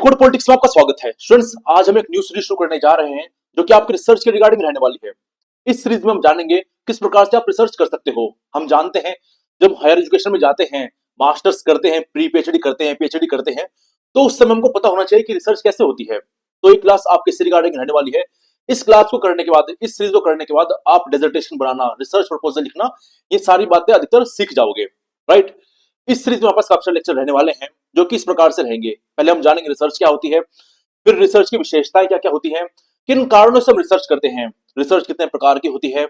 Decode politics में आपका स्वागत है स्टूडेंट्स। आज हम एक न्यू सीरीज शुरू करने जा रहे हैं जो कि आपके रिसर्च के रिगार्डिंग रहने वाली है। इस सीरीज में हम जानेंगे किस प्रकार से आप रिसर्च कर सकते हो। हम जानते हैं जब हायर एजुकेशन में जाते हैं, मास्टर्स करते हैं, प्री पीएचडी करते हैं, पीएचडी करते हैं, तो उस समय हमको पता होना चाहिए कि रिसर्च कैसे होती है। तो ये क्लास आपके इस रिगार्डिंग रहने वाली है। इस क्लास को करने के बाद, इस सीरीज को करने के बाद आप डिसर्टेशन बनाना, रिसर्च प्रपोजल लिखना, ये सारी बातें अधिकतर सीख जाओगे। राइट। इस सीरीज में आपका काफी लेक्चर रहने वाले हैं जो कि इस प्रकार से रहेंगे। पहले हम जानेंगे रिसर्च क्या होती है, फिर रिसर्च की विशेषताएं क्या क्या होती हैं, किन कारणों से हम रिसर्च करते हैं, रिसर्च कितने प्रकार की होती है,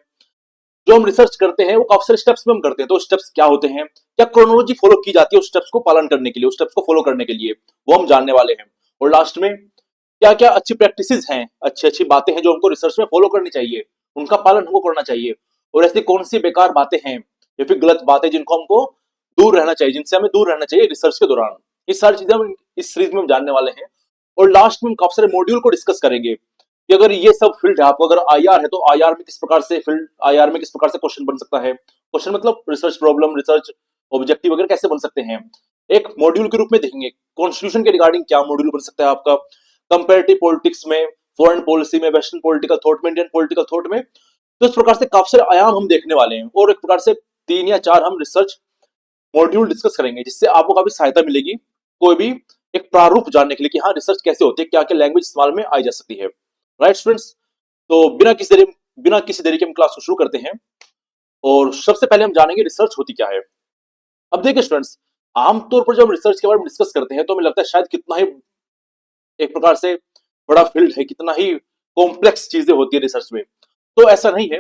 जो हम रिसर्च करते हैं वो काफी सारे स्टेप्स में हम करते हैं, तो स्टेप्स क्या होते हैं, क्या क्रोनोलॉजी फॉलो की जाती है उस स्टेप्स को पालन करने के लिए, उस स्टेप्स को फॉलो करने के लिए, वो हम जानने वाले हैं। और लास्ट में क्या क्या अच्छी प्रैक्टिसेस हैं, अच्छी अच्छी बातें हैं जो हमको रिसर्च में फॉलो करनी चाहिए, उनका पालन हमको करना चाहिए। और ऐसी कौन सी बेकार बातें हैं या फिर गलत बातें जिनको हमको दूर रहना चाहिए, जिनसे हमें दूर रहना चाहिए रिसर्च के दौरान, ये सारी चीजें हम इस सीरीज में हम जानने वाले हैं। और लास्ट में हम काफी सारे मॉड्यूल को डिस्कस करेंगे कि अगर ये सब फील्ड है, आपको अगर आईआर है तो आईआर में किस प्रकार से फील्ड, आईआर में किस प्रकार से क्वेश्चन बन सकता है, क्वेश्चन मतलब रिसर्च प्रॉब्लम, रिसर्च ऑब्जेक्टिव वगैरह कैसे बन सकते हैं, एक मॉड्यूल के रूप में देखेंगे। कॉन्स्टिट्यूशन के रिगार्डिंग क्या मॉड्यूल बन सकता है आपका, कंपेरेटिव पॉलिटिक्स में, फॉरेन पॉलिसी में, वेस्टर्न पॉलिटिकल थॉट में, इंडियन पॉलिटिकल थॉट में। तो इस प्रकार से काफी सारे आयाम हम देखने वाले हैं और एक प्रकार से 3 या 4 हम रिसर्च मॉड्यूल डिस्कस करेंगे, जिससे आपको काफी सहायता मिलेगी कोई भी एक प्रारूप जानने के लिए कि हाँ रिसर्च कैसे होती है, क्या क्या लैंग्वेज इस्तेमाल में आई जा सकती है। राइट स्टूडेंट्स, तो बिना किसी देरी के हम क्लास को शुरू करते हैं। और सबसे पहले हम जानेंगे रिसर्च होती क्या है। अब देखिए स्टूडेंट्स, आमतौर पर जब हम रिसर्च के बारे में डिस्कस करते हैं तो हमें लगता है शायद कितना ही एक प्रकार से बड़ा फील्ड है, कितना ही कॉम्प्लेक्स चीजें होती है रिसर्च में। तो ऐसा नहीं है।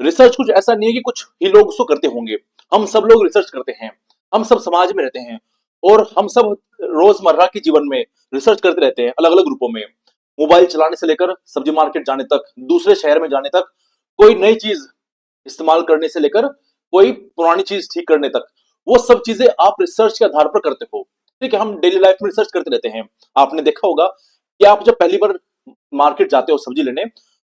रिसर्च कुछ ऐसा नहीं है कि कुछ ही लोग उसको करते होंगे। हम सब लोग रिसर्च करते हैं, हम सब समाज में रहते हैं और हम सब रोजमर्रा के जीवन में रिसर्च करते रहते हैं अलग अलग ग्रुपों में। मोबाइल चलाने से लेकर सब्जी मार्केट जाने तक, दूसरे शहर में जाने तक, कोई नई चीज इस्तेमाल करने से लेकर कोई पुरानी चीज ठीक करने तक, वो सब चीजें आप रिसर्च के आधार पर करते हो। ठीक है, हम डेली लाइफ में रिसर्च करते रहते हैं। आपने देखा होगा कि आप जब पहली बार मार्केट जाते हो सब्जी लेने,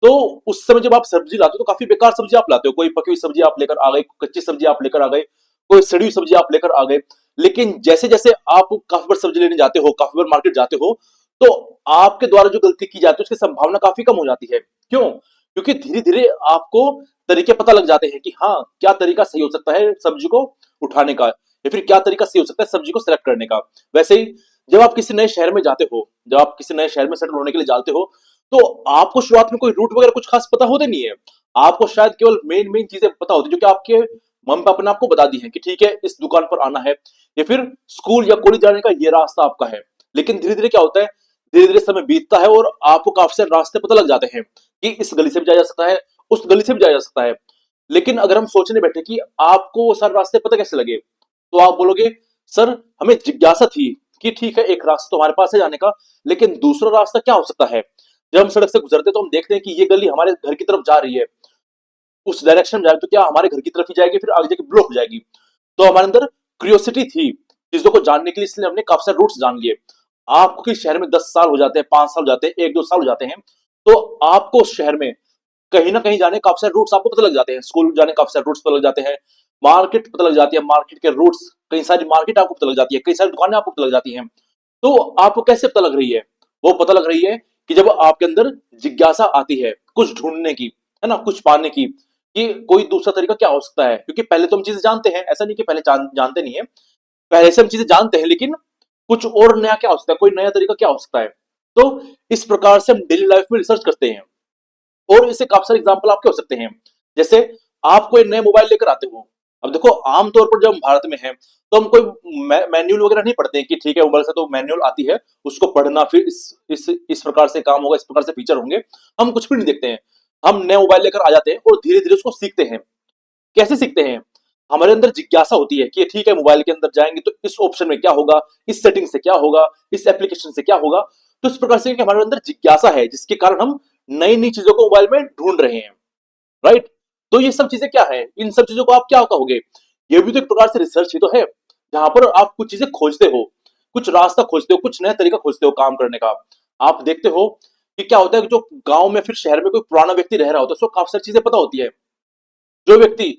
तो उस समय जब आप सब्जी लाते हो तो काफी बेकार सब्जी आप लाते हो। कोई पकी हुई सब्जी आप लेकर आ गए, कच्ची सब्जी आप लेकर आ गए, कोई सड़ी हुई सब्जी आप लेकर आ गए। लेकिन जैसे जैसे आप काफी बार सब्जी लेने जाते हो, काफी बार मार्केट जाते हो, तो आपके द्वारा जो गलती की जाती है उसकी संभावना काफी कम हो जाती है। क्यों? क्योंकि धीरे धीरे आपको तरीके पता लग जाते हैं कि हाँ क्या तरीका सही हो सकता है सब्जी को उठाने का, या फिर क्या तरीका सही हो सकता है सब्जी को सिलेक्ट करने का। वैसे ही जब आप किसी नए शहर में जाते हो, जब आप किसी नए शहर में सेटल होने के लिए जाते हो, तो आपको शुरुआत में कोई रूट वगैरह कुछ खास पता होते नहीं है। आपको शायद केवल मेन मेन चीजें पता होती है जो कि आपके मम्मी पापा ने आपको बता दी है कि ठीक है इस दुकान पर आना है, या फिर स्कूल या कॉलेज जाने का ये रास्ता आपका है। लेकिन धीरे धीरे क्या होता है, धीरे धीरे समय बीतता है और आपको काफी सारे रास्ते पता लग जाते हैं कि इस गली से भी जाया जा सकता है, उस गली से भी जाया जा सकता है। लेकिन अगर हम सोचने बैठे कि आपको वो सारे रास्ते पता कैसे लगे, तो आप बोलोगे सर हमें जिज्ञासा थी कि ठीक है एक रास्ता तो हमारे पास है जाने का, लेकिन दूसरा रास्ता क्या हो सकता है। जब हम सड़क से गुजरते तो हम देखते हैं कि ये गली हमारे घर की तरफ जा रही है, उस डायरेक्शन में जाएगी तो क्या हमारे घर की तरफ ही जाएगी, फिर आगे जाके ब्लॉक हो जाएगी। तो हमारे अंदर क्यूरियोसिटी थी चीजों को जानने के लिए, इसलिए हमने काफी सारे रूट्स जान लिए। आपको किस शहर में 10 साल हो जाते हैं, 5 साल हो जाते हैं, 1-2 साल हो जाते हैं, तो आपको उस शहर में कहीं ना कहीं जाने काफी सारे रूट्स आपको पता लग जाते हैं। स्कूल जाने काफी सारे रूट्स पता लग जाते हैं, मार्केट पता लग जाती है, मार्केट के रूट्स, कई सारी मार्केट आपको पता लग जाती है, कई सारी दुकानें आपको पता लग जाती हैं। तो आपको कैसे पता लग रही है? वो पता लग रही है कि जब आपके अंदर जिज्ञासा आती है कुछ ढूंढने की, है ना, कुछ पाने की, कि कोई दूसरा तरीका क्या हो सकता है। क्योंकि पहले तो हम चीजें जानते हैं, ऐसा नहीं कि पहले जानते नहीं है, पहले से हम चीजें जानते हैं, लेकिन कुछ और नया क्या हो सकता है, कोई नया तरीका क्या हो सकता है। तो इस प्रकार से हम डेली लाइफ में रिसर्च करते हैं। और इससे काफी सारे एग्जाम्पल आपके हो सकते हैं। जैसे आप कोई नए मोबाइल लेकर आते हो, अब देखो आमतौर पर जब हम भारत में हैं तो हम कोई मैनुअल वगैरह नहीं पढ़ते हैं कि ठीक है मोबाइल से तो मैनुअल आती है, उसको पढ़ना, फिर इस प्रकार से काम होगा, इस प्रकार से फीचर होंगे, हम कुछ भी नहीं देखते हैं। हम नए मोबाइल लेकर आ जाते हैं और धीरे धीरे उसको सीखते हैं। कैसे सीखते हैं? हमारे अंदर जिज्ञासा होती है कि ठीक है मोबाइल के अंदर जाएंगे तो इस ऑप्शन में क्या होगा, इस सेटिंग से क्या होगा, इस एप्लीकेशन से क्या होगा। तो इस प्रकार से हमारे अंदर जिज्ञासा है जिसके कारण हम नई नई चीजों को मोबाइल में ढूंढ रहे हैं। राइट। तो ये सब चीजें क्या है, इन सब चीजों को आप क्या कहोगे? ये भी तो एक प्रकार से रिसर्च ही तो है, जहां पर आप कुछ चीजें खोजते हो, कुछ रास्ता खोजते हो, कुछ नया तरीका खोजते हो काम करने का। आप देखते हो कि क्या होता है कि जो गांव में फिर शहर में कोई पुराना व्यक्ति रह रहा होता है, उसको काफी सारी चीजें पता होती है। जो व्यक्ति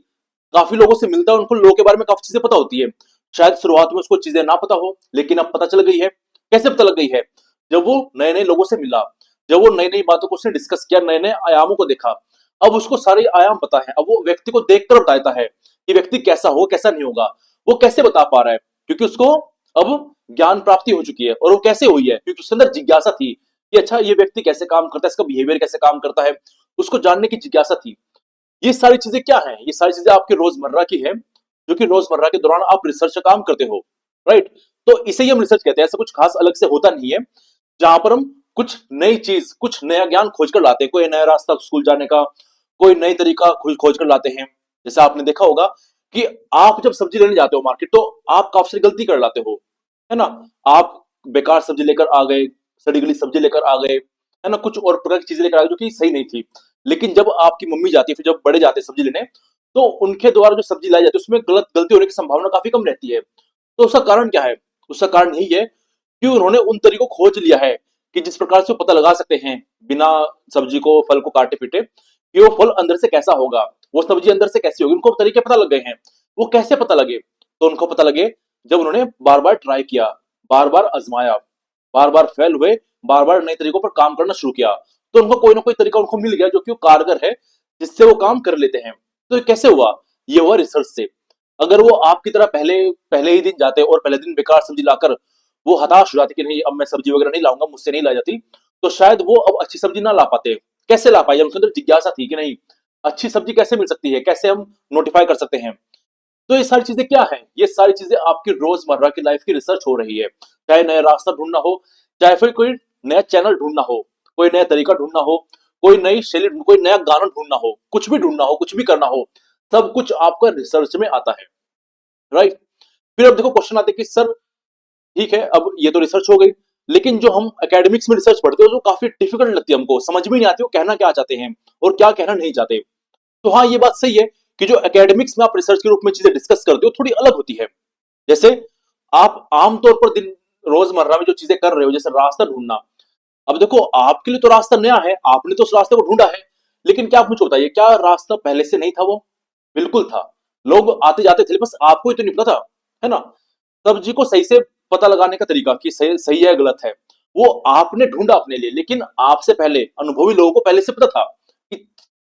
काफी लोगों से मिलता है उनको लोगों के बारे में काफी चीजें पता होती है। शायद शुरुआत में उसको चीजें ना पता हो, लेकिन अब पता चल गई है। कैसे पता लग गई है? जब वो नए नए लोगों से मिला, जब वो नई नई बातों को उसने डिस्कस किया, नए नए आयामों को देखा, अब उसको सारे आयाम पता है। अब वो व्यक्ति को देखकर बताता है कि व्यक्ति कैसा हो कैसा नहीं होगा। वो कैसे बता पा रहा है? क्योंकि उसको अब ज्ञान प्राप्ति हो चुकी है। और वो कैसे हुई है? क्योंकि उसके अंदर जिज्ञासा थी कि अच्छा ये व्यक्ति कैसे काम करता है, इसका बिहेवियर कैसे काम करता है, उसको जानने की जिज्ञासा थी। ये सारी चीजें क्या है? ये सारी चीजें आपके रोजमर्रा की है, जो कि रोजमर्रा के दौरान आप रिसर्च का काम करते हो, राइट? तो इसे ही हम रिसर्च कहते हैं। ऐसा कुछ खास अलग से होता नहीं है, जहां पर हम कुछ नई चीज, कुछ नया ज्ञान खोज कर लाते हैं। कोई नया रास्ता स्कूल जाने का, कोई नई तरीका खोज कर लाते हैं। जैसे आपने देखा होगा कि आप जब सब्जी लेने जाते हो मार्केट, तो आप काफी सारी गलती कर लाते हो, है ना? आप बेकार सब्जी लेकर आ गए, सड़ी गली सब्जी लेकर आ गए, है ना? कुछ और प्रकार की चीजें लेकर आ गए जो कि सही नहीं थी। लेकिन जब आपकी मम्मी जाती है, फिर जब बड़े जाते हैं सब्जी लेने, तो उनके द्वारा जो सब्जी लाई जाती है उसमें गलती होने की संभावना काफी कम रहती है। तो उसका कारण क्या है? उसका कारण यही है कि उन्होंने उन तरीकों को खोज लिया है कि जिस प्रकार से वो पता लगा सकते हैं बिना सब्जी को, फल को काटे पीटे, कि वो फल अंदर से कैसा होगा, वो सब्जी अंदर से कैसी होगी। उनको तरीके पता लग गए हैं। वो कैसे पता लगे? तो उनको पता लगे जब उन्होंने बार बार ट्राई किया, बार बार आजमाया, बार बार फेल हुए, बार बार नए तरीकों पर काम करना शुरू किया, तो उनको कोई ना कोई तरीका उनको मिल गया जो कि वो कारगर है, जिससे वो काम कर लेते हैं। तो ये कैसे हुआ? ये हुआ रिसर्च से। अगर वो आपकी तरह पहले पहले ही दिन जाते और पहले दिन बेकार सब्जी लाकर वो हताश हो जाते कि नहीं अब मैं सब्जी वगैरह नहीं लाऊंगा, मुझसे नहीं लाई जाती, तो शायद वो अब अच्छी सब्जी ना ला पाते। कैसे ला पाए? उनके अंदर जिज्ञासा थी कि नहीं, अच्छी सब्जी कैसे मिल सकती है, कैसे हम नोटिफाई कर सकते हैं। तो ये सारी चीजें क्या है? ये सारी चीजें आपकी रोजमर्रा की लाइफ की रिसर्च हो रही है। चाहे नया रास्ता ढूंढना हो, चाहे फिर कोई नया चैनल ढूंढना हो, कोई नया तरीका ढूंढना हो, कोई नई शैली, कोई नया गाना ढूंढना हो, कुछ भी ढूंढना हो, कुछ भी करना हो, सब कुछ आपका रिसर्च में आता है, राइट? फिर अब देखो क्वेश्चन आते हैं कि सर ठीक है, अब ये तो रिसर्च हो गई, लेकिन जो हम एकेडमिक्स में रिसर्च पढ़ते हो जो काफी डिफिकल्ट लगती है, हमको समझ में नहीं आती वो कहना क्या चाहते हैं और क्या कहना नहीं चाहते। तो हाँ, ये बात सही है कि जो एकेडमिक्स में आप रिसर्च के रूप में चीजें डिस्कस करते हो थोड़ी अलग होती है। जैसे आप आमतौर पर दिन रोजमर्रा में जो चीजें कर रहे हो, जैसे रास्ता ढूंढना, अब देखो आपके लिए तो रास्ता नया है, आपने तो उस रास्ते को ढूंढा है, लेकिन क्या आप मुझे बताइए, क्या रास्ता पहले से नहीं था? वो बिल्कुल था। लोग आते जाते थे, बस आपको ही तो नहीं पता था, है ना? सब्जी को सही से पता लगाने का तरीका कि सही सही है गलत है, वो आपने ढूंढा अपने लिए। लेकिन आपसे पहले अनुभवी लोगों को पहले से पता था कि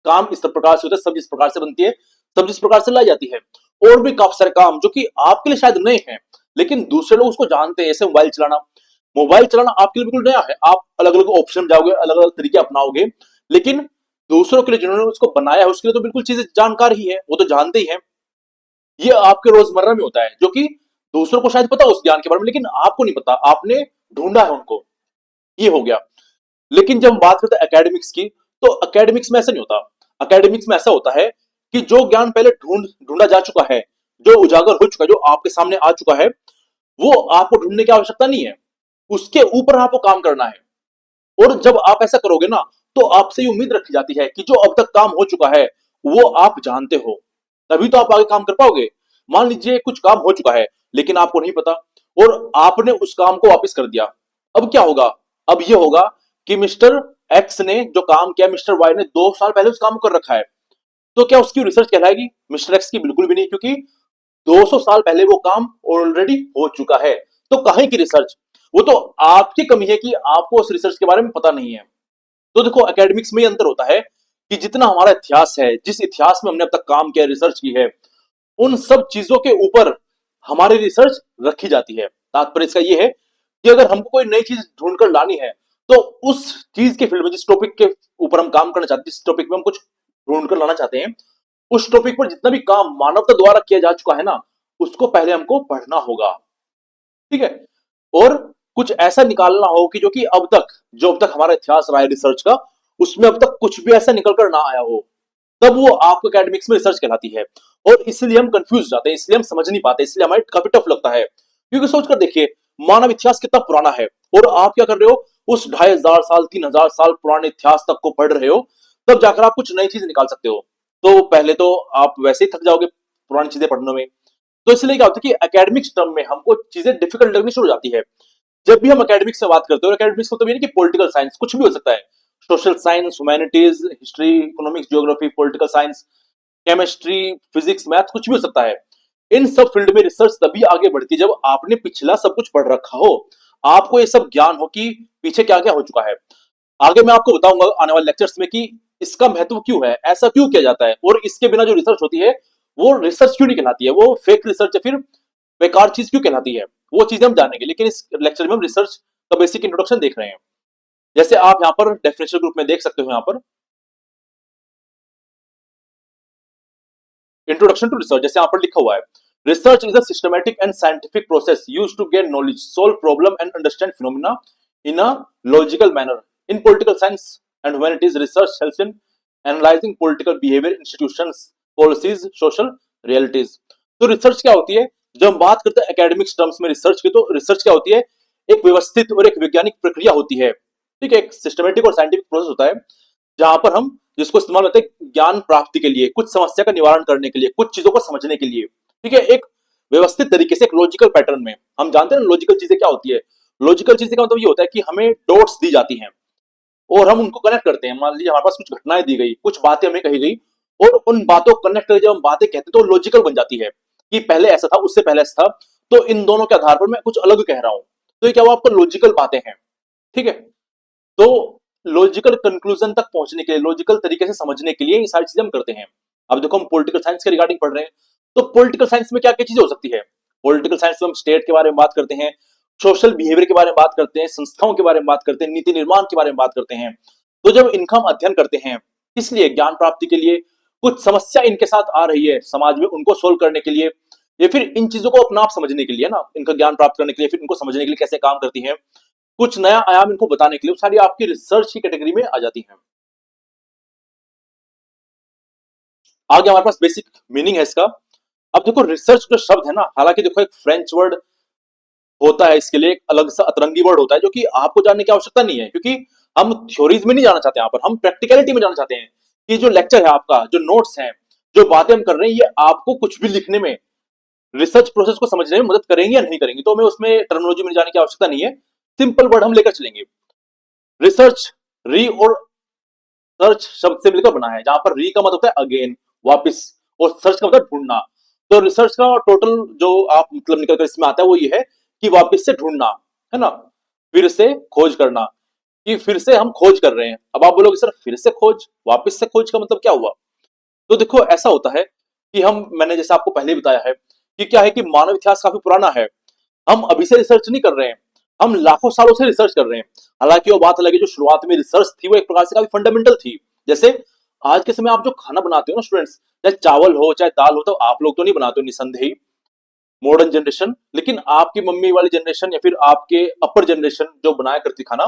काम इस प्रकार से होता है, सब्जी इस प्रकार से बनती है, सब्जी इस प्रकार से लाई जाती है। और भी काफी सारे काम जो कि आपके लिए शायद नए हैं, लेकिन दूसरे लोग उसको जानते हैं। जैसे मोबाइल चलाना, मोबाइल चलाना आपके लिए बिल्कुल नया है, आप अलग अलग ऑप्शन जाओगे, अलग अलग तरीके अपनाओगे, लेकिन दूसरों के लिए जिन्होंने उसको बनाया है उसके लिए तो बिल्कुल चीजें जानकार ही है, वो तो जानते ही है। ये आपके रोजमर्रा में होता है जो कि दूसरों को शायद पता हो उस ज्ञान के बारे में, लेकिन आपको नहीं पता, आपने ढूंढा है उनको। ये हो गया। लेकिन जब हम बात करते हैं एकेडमिक्स की, तो एकेडमिक्स में ऐसा नहीं होता। एकेडमिक्स में ऐसा होता है कि जो ज्ञान पहले ढूंढा जा चुका है, जो उजागर हो चुका है, जो आपके सामने आ चुका है, वो आपको ढूंढने की आवश्यकता नहीं है, उसके ऊपर आपको काम करना है। और जब आप ऐसा करोगे ना, तो आपसे ये उम्मीद रखी जाती है कि जो अब तक काम हो चुका है वो आप जानते हो, तभी तो आप आगे काम कर पाओगे। मान लीजिए कुछ काम हो चुका है लेकिन आपको नहीं पता, और आपने उस काम को वापस कर दिया, अब क्या होगा? अब ये होगा कि मिस्टर एक्स ने जो काम किया, मिस्टर वाई ने 2 साल पहले उस काम को कर रखा है, तो क्या उसकी रिसर्च कहलाएगी? मिस्टर एक्स की बिल्कुल भी नहीं, क्योंकि 200 साल पहले वो काम ऑलरेडी हो चुका है। तो कहीं की रिसर्च? वो तो आपकी कमी है कि आपको उस रिसर्च के बारे में पता नहीं है। तो देखो एकेडमिक्स में ये अंतर होता है कि जितना हमारा इतिहास है, जिस इतिहास में हमने अब तक काम किया, रिसर्च की है, उन सब चीजों के ऊपर हमारी रिसर्च रखी जाती है। तात्पर्य इसका ये है कि अगर हमको कोई नई चीज ढूंढकर लानी है, तो उस चीज के फील्ड में, जिस टॉपिक के ऊपर हम काम करना चाहते हैं, जिस टॉपिक में हम कुछ ढूंढकर लाना चाहते हैं, उस टॉपिक पर जितना भी काम मानवता द्वारा किया जा चुका है ना, उसको पहले हमको पढ़ना होगा, ठीक है? और कुछ ऐसा निकालना हो कि जो अब तक हमारा इतिहास रहा है रिसर्च का, उसमें अब तक कुछ भी ऐसा निकल कर ना आया हो, तब वो आपको एकेडमिक्स में रिसर्च कहलाती है। और इसलिए हम कंफ्यूज जाते हैं, इसलिए हम समझ नहीं पाते, इसलिए हमें काफी टफ लगता है। क्योंकि सोचकर देखिए, मानव इतिहास कितना पुराना है, और आप क्या कर रहे हो? उस 2500 साल 3000 साल पुराने इतिहास तक को पढ़ रहे हो, तब जाकर आप कुछ नई चीज निकाल सकते हो। तो पहले तो आप वैसे ही थक जाओगे पुरानी चीजें पढ़ने में। तो इसलिए क्या होता है कि एकेडमिक्स टर्म में हमको चीजें डिफिकल्ट लगनी शुरू हो जाती है। जब भी हम एकेडमिक्स से बात करते हो, एकेडमिक्स को तो ये नहीं कि पॉलिटिकल साइंस, कुछ भी हो सकता है, social science, humanities, history, economics, geography, political science, chemistry, physics, math, कुछ भी हो सकता है। इन सब फील्ड में रिसर्च तभी आगे बढ़ती है जब आपने पिछला सब कुछ पढ़ रखा हो, आपको ये सब ज्ञान हो कि पीछे क्या क्या हो चुका है। आगे मैं आपको बताऊंगा आने वाले लेक्चर्स में कि इसका महत्व क्यों है, ऐसा क्यों किया जाता है, और इसके बिना जो रिसर्च होती है वो रिसर्च क्यों नहीं कहलाती है, वो फेक रिसर्च या फिर बेकार चीज क्यों कहलाती है, वो चीजें हम जानेंगे। लेकिन इस लेक्चर में हम रिसर्च का बेसिक इंट्रोडक्शन देख रहे हैं। जैसे आप यहाँ पर डेफिनेशन ग्रुप में देख सकते हो, यहाँ पर इंट्रोडक्शन टू रिसर्च जैसे यहाँ पर लिखा हुआ है, research is a systematic and scientific process used to gain knowledge, solve problem and understand phenomena in a logical manner. In political science and humanities research helps in analysing political behaviour, institutions, policies, social realities. तो research क्या होती है, जब हम बात करते हैं academics terms में रिसर्च की, तो रिसर्च क्या होती है, एक व्यवस्थित और एक वैज्ञानिक प्रक्रिया होती है। ठीक है, एक सिस्टमैटिक और साइंटिफिक प्रोसेस होता है जहां पर हम जिसको इस्तेमाल होते हैं ज्ञान प्राप्ति के लिए, कुछ समस्या का निवारण करने के लिए, कुछ चीजों को समझने के लिए। ठीक है, एक व्यवस्थित तरीके से, एक लॉजिकल पैटर्न में। हम जानते हैं ना लॉजिकल चीजें क्या होती है, लॉजिकल चीजें का मतलब ये होता है कि हमें डॉट्स दी जाती हैं और हम उनको कनेक्ट करते हैं। मान लीजिए हमारे पास कुछ घटनाएं दी गई, कुछ बातें हमें कही गई, और उन बातों को कनेक्ट करके जब हम बातें कहते हैं तो लॉजिकल बन जाती है कि पहले ऐसा था, उससे पहले ऐसा था, तो इन दोनों के आधार पर मैं कुछ अलग कह रहा हूं। तो ये क्या हुआ, आपको लॉजिकल बातें हैं। ठीक है, तो लॉजिकल कंक्लूजन तक पहुंचने के लिए, लॉजिकल तरीके से समझने के लिए ये सारी चीजें हम करते हैं। अब देखो हम पॉलिटिकल साइंस के रिगार्डिंग पढ़ रहे हैं, तो पॉलिटिकल साइंस में क्या क्या चीजें हो सकती है। पॉलिटिकल साइंस में हम स्टेट के बारे में बात करते हैं, सोशल बिहेवियर के बारे में बात करते हैं, संस्थाओं के बारे में बात करते हैं, नीति निर्माण के बारे में बात करते हैं। तो जब इनका हम अध्ययन करते हैं, इसलिए ज्ञान प्राप्ति के लिए, कुछ समस्या इनके साथ आ रही है समाज में, उनको सोल्व करने के लिए, या फिर इन चीजों को अपना आप समझने के लिए ना, इनका ज्ञान प्राप्त करने के लिए, फिर इनको समझने के लिए कैसे काम करती है, कुछ नया आयाम इनको बताने के लिए, सारी आपकी रिसर्च की कैटेगरी में आ जाती है। आगे हमारे पास बेसिक मीनिंग है इसका। अब देखो रिसर्च जो शब्द है ना, हालांकि देखो एक फ्रेंच वर्ड होता है इसके लिए, एक अलग सा अतरंगी वर्ड होता है जो कि आपको जानने की आवश्यकता नहीं है, क्योंकि हम थ्योरीज में नहीं जाना चाहते, यहाँ पर हम प्रैक्टिकलिटी में जाना चाहते हैं कि जो लेक्चर है आपका, जो नोट्स हैं, जो बातें हम कर रहे हैं, ये आपको कुछ भी लिखने में, रिसर्च प्रोसेस को समझने में मदद करेंगे या नहीं करेंगे। तो हमें उसमें टर्मिनोलॉजी में जाने की आवश्यकता नहीं है, सिंपल वर्ड हम लेकर चलेंगे। रिसर्च, री और सर्च शब्द से मिलकर बना है, जहां पर री का मतलब होता है अगेन, वापस, और सर्च का मतलब ढूंढना। तो रिसर्च का टोटल जो आप मतलब निकल कर इसमें आता है वो ये है कि वापस से ढूंढना, है ना, फिर से खोज करना, कि फिर से हम खोज कर रहे हैं। अब आप बोलोगे सर फिर से खोज, वापस से खोज का मतलब क्या हुआ। तो देखो ऐसा होता है कि हम, मैंने जैसे आपको पहले बताया है कि क्या है कि मानव इतिहास काफी पुराना है, हम अभी से रिसर्च नहीं कर रहे हैं, हम लाखों सालों से रिसर्च कर रहे हैं। हालांकि वो बात अलग है, जो शुरुआत में रिसर्च थी वो एक प्रकार से काफी फंडामेंटल थी। जैसे आज के समय आप जो खाना बनाते हो ना स्टूडेंट्स, चाहे चावल हो चाहे दाल हो, तो आप लोग तो नहीं बनाते हो निसंदेही, मॉडर्न जनरेशन, लेकिन आपकी मम्मी वाली जनरेशन या फिर आपके अपर जनरेशन जो बनाया करती खाना,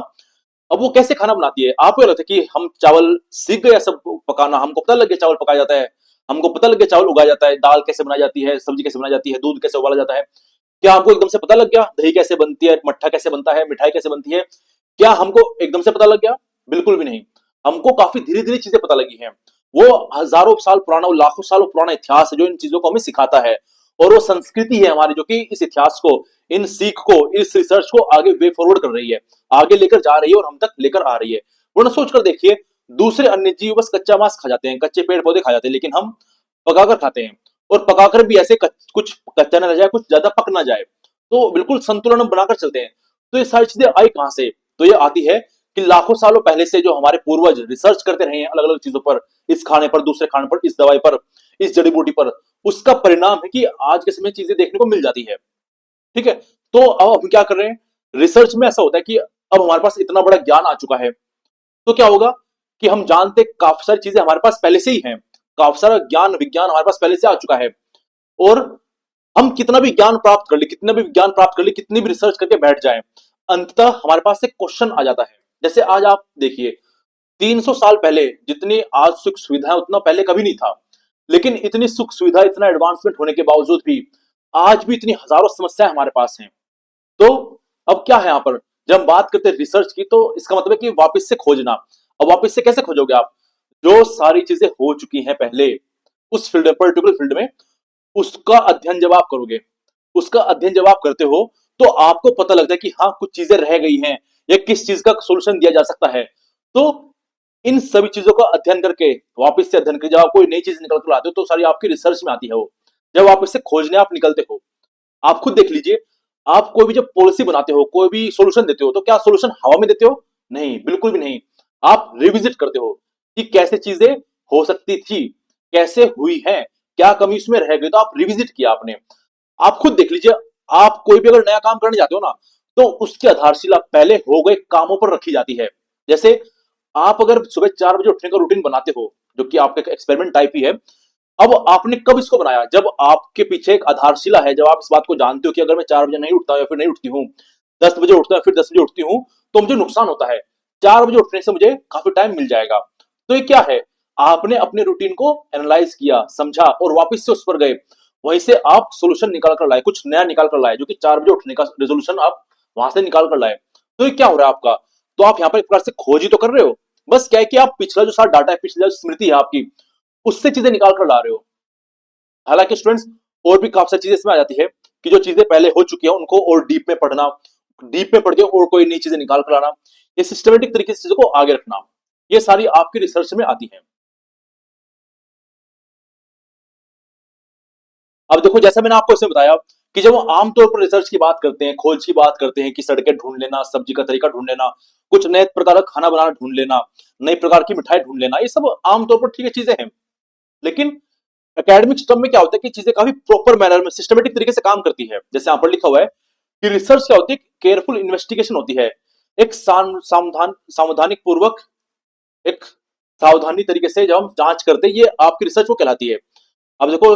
अब वो कैसे खाना बनाती है। आपको लगता है कि हम चावल सीख गए सब पकाना, हमको पता लग गया चावल पकाया जाता है, हमको पता लग गया चावल उगाया जाता है, दाल कैसे बनाई जाती है, सब्जी कैसे बनाई जाती है, दूध कैसे उबाला जाता है, क्या हमको एकदम से पता लग गया दही कैसे बनती है, मट्ठा कैसे बनता है, मिठाई कैसे बनती है, क्या हमको एकदम से पता लग गया। बिल्कुल भी नहीं, हमको काफी धीरे धीरे चीजें पता लगी हैं। वो हजारों साल पुराना, वो लाखों सालों पुराना इतिहास है जो इन चीजों को हमें सिखाता है, और वो संस्कृति है हमारी जो कि इस इतिहास को, इन सीख को, इस रिसर्च को आगे वे फॉरवर्ड कर रही है, आगे लेकर जा रही है और हम तक लेकर आ रही है। वरना सोचकर देखिए, दूसरे अन्य जीव बस कच्चा मांस खा जाते हैं, कच्चे पेड़ पौधे खा जाते हैं, लेकिन हम पकाकर खाते हैं, और पकाकर भी ऐसे कुछ कच्चा ना रह जाए, कुछ ज्यादा पक ना जाए, तो बिल्कुल संतुलन हम बनाकर चलते हैं। तो ये सारी चीजें आई कहां से, तो ये आती है कि लाखों सालों पहले से जो हमारे पूर्वज रिसर्च करते रहे हैं अलग अलग चीजों पर, इस खाने पर, दूसरे खाने पर, इस दवाई पर, इस जड़ी बूटी पर, उसका परिणाम है कि आज के समय चीजें देखने को मिल जाती है। ठीक है, तो अब हम क्या कर रहे हैं, रिसर्च में ऐसा होता है कि अब हमारे पास इतना बड़ा ज्ञान आ चुका है, तो क्या होगा कि हम जानते काफी सारी चीजें हमारे पास पहले से ही हैं, काफी सारा ज्ञान विज्ञान हमारे पास पहले से आ चुका है, और हम कितना भी ज्ञान प्राप्त कर ले, कितना भी ज्ञान प्राप्त कर ले, कितनी भी रिसर्च करके बैठ जाए, अंततः हमारे पास एक क्वेश्चन आ जाता है। जैसे आज आप देखिए, 300 साल पहले जितनी आज सुख सुविधा है उतना पहले कभी नहीं था, लेकिन इतनी सुख सुविधा, इतना एडवांसमेंट होने के बावजूद भी आज भी इतनी हजारों समस्याएं हमारे पास हैं। तो अब क्या है यहाँ पर, जब हम बात करते हैं रिसर्च की, तो इसका मतलब है कि वापस से खोजना। अब वापस से कैसे खोजोगे आप, जो सारी चीजें हो चुकी हैं पहले उस फील्ड में, पर्टिकुलर फील्ड में, उसका अध्ययन जब आप करोगे, उसका अध्ययन जब आप करते हो, तो आपको पता लगता है कि हाँ कुछ चीजें रह गई हैं, या किस चीज का सोल्यूशन दिया जा सकता है। तो इन सभी चीजों का अध्ययन करके, वापस से अध्ययन करके जब आप कोई नई चीज निकल कर लाते हो, तो सारी आपकी रिसर्च में आती है वो, जब आप इसे खोजने आप निकलते हो। आप खुद देख लीजिए, आप कोई भी जब पॉलिसी बनाते हो, कोई भी सॉल्यूशन देते हो, तो क्या सॉल्यूशन हवा में देते हो? नहीं, बिल्कुल भी नहीं। आप रिविजिट करते हो कि कैसे चीजें हो सकती थी, कैसे हुई हैं, क्या कमी उसमें रह गई, तो आप रिविजिट किया आपने। आप खुद देख लीजिए, आप कोई भी अगर नया काम करने जाते हो ना, तो उसकी आधारशिला पहले हो गए कामों पर रखी जाती है। जैसे आप अगर सुबह 4 बजे उठने का रूटीन बनाते हो, जो कि आपका एक्सपेरिमेंट टाइप ही है, अब आपने कब इसको बनाया? जब आपके पीछे एक आधारशिला है, जब आप इस बात को जानते हो कि अगर मैं 4 बजे नहीं उठता या फिर नहीं उठती हूँ, 10 बजे उठता हूँ फिर 10 बजे उठती हूँ, तो मुझे नुकसान होता है। 4 बजे उठने से मुझे काफी टाइम मिल जाएगा। तो ये क्या है? आपने अपने रूटीन को एनालाइज किया, समझा और वापस से उस पर गए। वहीं से आप सोल्यूशन निकाल कर लाए, कुछ नया निकाल कर लाए, जो कि 4 बजे उठने का रेजोल्यूशन आप वहां से निकाल कर लाए। तो ये क्या हो रहा है आपका? तो आप यहाँ पर एक प्रकार से खोज ही तो कर रहे हो। बस क्या है कि आप पिछला जो सारा डाटा है, पिछला जो स्मृति है आपकी, उससे चीजें निकाल कर ला रहे हो। हालांकि स्टूडेंट्स, और भी काफी सारी चीजें इसमें आ जाती है कि जो चीजें पहले हो चुकी है उनको और डीप में पढ़ना, डीप में पढ़ के और कोई नई चीजें निकाल कर लाना, ये सिस्टमेटिक तरीके से चीजों को आगे रखना, ये सारी आपकी रिसर्च में आती है। अब देखो, जैसा मैंने आपको इसमें बताया कि जब हम आमतौर पर रिसर्च की बात करते हैं, खोज की बात करते हैं, कि सड़कें ढूंढ लेना, सब्जी का तरीका ढूंढ लेना, कुछ नए प्रकार का खाना बनाना ढूंढ लेना, नई प्रकार की मिठाई ढूंढ लेना, ये सब आमतौर पर ठीक है चीजें हैं। लेकिन एकेडमिक स्टफ में क्या होता है कि चीजें काफी प्रॉपर मैनर में सिस्टमेटिक तरीके से काम करती है। जैसे यहां पर लिखा हुआ है कि रिसर्च क्या होती है? केयरफुल इन्वेस्टिगेशन होती है। एक सावधानिक पूर्वक, एक सावधानी तरीके से जब हम जांच करते हैं, ये आपकी रिसर्च को कहलाती है। अब देखो,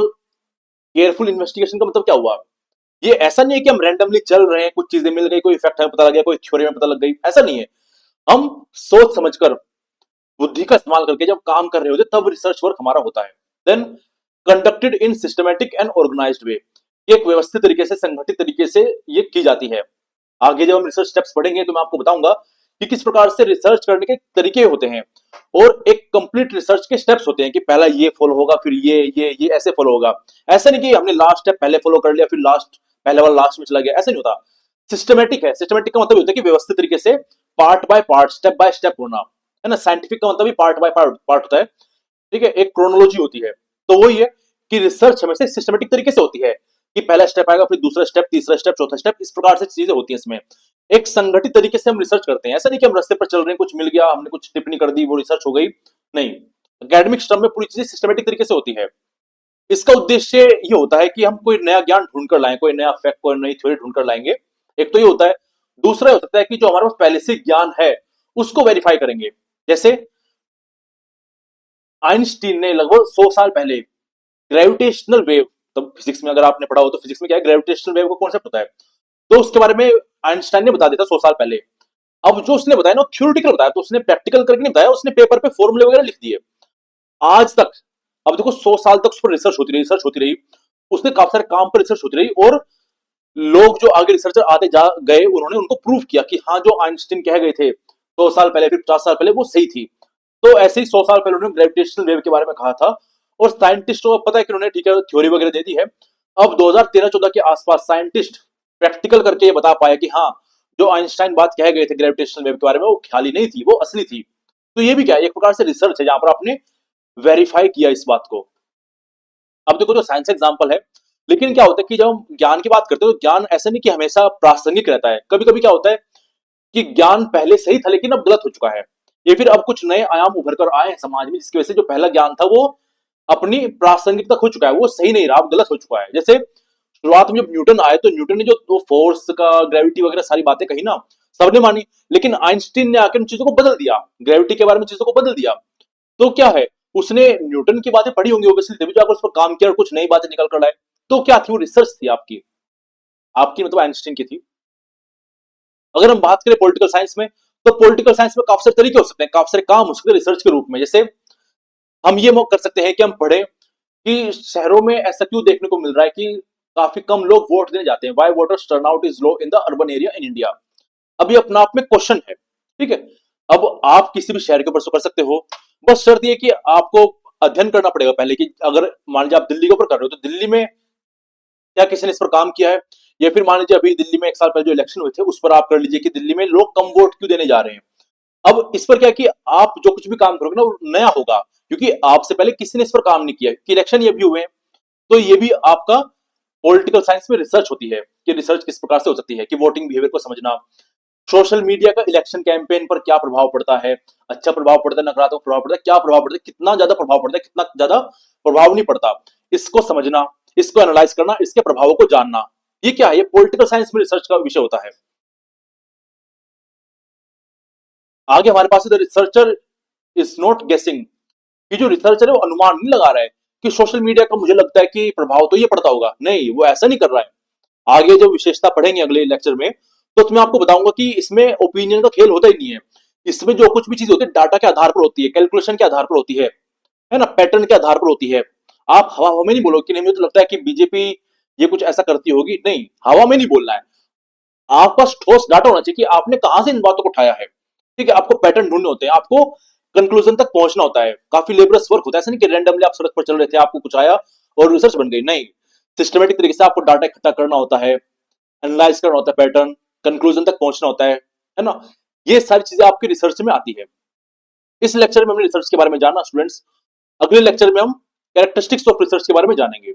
केयरफुल इन्वेस्टिगेशन का मतलब क्या हुआ? ये ऐसा नहीं है कि हम रैंडमली चल रहे हैं, कुछ चीजें मिल गई, कोई इफेक्ट हमें पता लग गया, कोई थ्योरी में पता लग गई, ऐसा नहीं है। हम सोच समझकर, बुद्धि का इस्तेमाल करके जब काम कर रहे होते, तब रिसर्च वर्क हमारा होता है। Then conducted in systematic and organised way, एक व्यवस्थित तरीके से, संगठित तरीके से ये की जाती है। आगे जब हम रिसर्च स्टेप्स पढ़ेंगे तो मैं आपको बताऊंगा कि किस प्रकार से रिसर्च करने के तरीके होते हैं, और एक कंप्लीट रिसर्च के स्टेप्स होते हैं कि पहला ये फॉलो होगा, फिर ये ऐसे फॉलो होगा। ऐसा नहीं कि हमने लास्ट स्टेप पहले फॉलो कर लिया, फिर लास्ट पहले वाला लास्ट में चला गया, ऐसा नहीं होता। सिस्टमैटिक है। सिस्टमैटिक का मतलब होता है कि व्यवस्थित तरीके से, part by part, step by step होना, है ना। साइंटिफिक का मतलब भी पार्ट बाय पार्ट पार्ट होता है, ठीक है, एक क्रोनोलॉजी होती है। तो वही है कि रिसर्च हमेशा सिस्टमैटिक तरीके से होती है कि पहला स्टेप आएगा, फिर दूसरा स्टेप, तीसरा स्टेप, चौथा स्टेप, इस प्रकार से चीजें होती हैं इसमें। एक संगठित तरीके से हम रिसर्च करते हैं। ऐसा नहीं कि हम रास्ते पर चल रहे हैं, कुछ मिल गया, हमने कुछ टिप्पणी कर दी, वो रिसर्च हो गई। नहीं, एकेडमिक स्टफ में पूरी चीजें सिस्टमैटिक तरीके से होती है। इसका उद्देश्य ये होता है कि हम कोई नया ज्ञान ढूंढ कर लाएं, कोई नया फैक्ट, कोई नई थ्योरी ढूंढ कर लाएंगे। एक तो ये होता है। दूसरा हो सकता है कि जो हमारे पास पहले से ज्ञान है, उसको वेरीफाई करेंगे। जैसे आइंस्टीन ने लगभग 100 साल पहले ग्रेविटेशनल वेव, तो फिजिक्स में अगर आपने पढ़ा हो तो फिजिक्स में क्या है, ग्रेविटेशनल वेव का कॉन्सेप्ट होता है, तो उसके बारे में आइंस्टाइन ने बता दिया था 100 साल पहले। अब जो उसने बताया ना, थ्योरेटिकल बताया, तो उसने प्रैक्टिकल करके नहीं बताया, उसने पेपर पे फॉर्मूले वगैरह लिख दिए। आज तक, अब देखो 100 साल तक उस पर रिसर्च होती रही, रिसर्च होती रही, उसने काफी सारे काम पर रिसर्च होती रही, और लोग जो आगे रिसर्चर आते जा गए, उन्होंने उनको प्रूव किया कि हाँ, जो आइंस्टीन कह गए थे 100 साल पहले, फिर 50 साल पहले, वो सही थी। तो ऐसे ही 100 साल पहले उन्होंने ग्रेविटेशनल वेव के बारे में कहा था, और साइंटिस्टों को पता है कि उन्होंने, ठीक है, थ्योरी वगैरह दे दी है। अब 2013-14 के आसपास साइंटिस्ट प्रैक्टिकल करके ये बता पाया कि हाँ, जो आइंस्टाइन बात कह गए थे ग्रेविटेशनल वेव के बारे में, वो ख्याली नहीं थी, वो असली थी। तो ये भी क्या है, एक प्रकार से रिसर्च है, जहां पर आपने वेरीफाई किया इस बात को। अब देखो, जो साइंस एग्जाम्पल है, लेकिन क्या होता है कि जब हम ज्ञान की बात करते हैं, तो ज्ञान ऐसा नहीं कि हमेशा प्रासंगिक रहता है। कभी कभी क्या होता है कि ज्ञान पहले सही था, लेकिन अब गलत हो चुका है, या फिर अब कुछ नए आयाम उभर कर आए हैं समाज में, जिसकी वजह से जो पहला ज्ञान था, वो अपनी प्रासंगिकता खो चुका है, वो सही नहीं रहा, अब गलत हो चुका है। जैसे शुरुआत में जब न्यूटन आए, तो न्यूटन ने जो फोर्स का, ग्रेविटी वगैरह सारी बातें कही ना, सबने मानी, लेकिन आइंस्टीन ने आकर उन चीजों को बदल दिया, ग्रेविटी के बारे में चीजों को बदल दिया। तो क्या है, उसने न्यूटन की बातें पढ़ी होंगी ऑब्वियसली, तभी जाकर उस पर काम किया और कुछ नई बातें निकल कर लाए। तो क्या थी, वो रिसर्च थी आपकी, आपकी मतलब आइंस्टीन की थी। अगर हम बात करें पॉलिटिकल साइंस में, तो पॉलिटिकल साइंस में काफी सारे तरीके हो सकते हैं, काफी सारे काम हो सकते हैं रिसर्च के रूप में। जैसे हम ये कर सकते हैं कि हम पढ़े कि शहरों में ऐसा क्यों देखने को मिल रहा है कि काफी कम लोग वोट देने जाते हैं, why voters turnout is low in the urban area in India. अब ये अपना आप में क्वेश्चन है, ठीक है। अब आप किसी भी शहर के ऊपर कर सकते हो, बस शर्त ये कि आपको अध्ययन करना पड़ेगा पहले, कि अगर मान लीजिए आप दिल्ली के ऊपर कर रहे हो, तो दिल्ली में क्या किसी ने इस पर काम किया है, या फिर मान लीजिए अभी दिल्ली में 1 साल पहले जो इलेक्शन हुए थे, उस पर आप कर लीजिए कि दिल्ली में लोग कम वोट क्यों देने जा रहे हैं। अब इस पर क्या है कि आप जो कुछ भी काम करोगे ना, वो नया होगा, क्योंकि आपसे पहले किसी ने इस पर काम नहीं किया, कि इलेक्शन ये भी हुए हैं, तो ये भी आपका पॉलिटिकल साइंस में रिसर्च होती है कि रिसर्च किस प्रकार से हो सकती है, कि वोटिंग बिहेवियर को समझना, सोशल मीडिया का इलेक्शन कैंपेन पर क्या प्रभाव पड़ता है, अच्छा प्रभाव पड़ता है, नकारात्मक प्रभाव पड़ता है, क्या प्रभाव पड़ता है, कितना ज्यादा प्रभाव पड़ता है, कितना ज्यादा प्रभाव नहीं पड़ता, इसको समझना, इसको एनालाइज करना, इसके प्रभावों को जानना, ये क्या है, ये पॉलिटिकल साइंस में रिसर्च का विषय होता है। आगे हमारे पास रिसर्चर इज नॉट गेसिंग, कि जो रिसर्चर है वो अनुमान नहीं लगा रहा है कि सोशल मीडिया का मुझे लगता है कि प्रभाव तो ये पड़ता होगा, नहीं, वो ऐसा नहीं कर रहा है। आगे जो विशेषता पढ़ेंगे अगले लेक्चर में, तो उसमें आपको बताऊंगा कि इसमें ओपिनियन का खेल होता ही नहीं है। इसमें जो कुछ भी चीज होती है डाटा के आधार पर होती है, कैलकुलेशन के आधार पर होती है ना, पैटर्न के आधार पर होती है। आप हवा हवा में नहीं बोलो कि नहीं मुझे तो लगता है कि बीजेपी ये कुछ ऐसा करती होगी, नहीं, हवा में नहीं बोलना है। आपके पास ठोस डाटा होना चाहिए कि आपने कहां से इन बातों को उठाया है। ठीक है, आपको पैटर्न ढूंढने होते हैं, आपको कंक्लूजन तक पहुंचना होता है, काफी लेबरस वर्क होता है। ऐसा नहीं कि रैंडमली आप सड़क पर चल रहे थे, आपको कुछ आया और रिसर्च बन गई, नहीं, सिस्टमेटिक तरीके से आपको डाटा इकट्ठा करना होता है, एनालाइज करना होता है, पैटर्न कंक्लूजन तक पहुंचना होता है ना। ये सारी चीजें आपकी रिसर्च में आती है। इस लेक्चर में हमने रिसर्च के बारे में जाना स्टूडेंट्स, अगले लेक्चर में हम कैरेक्टरिस्टिक्स ऑफ रिसर्च के बारे में जानेंगे।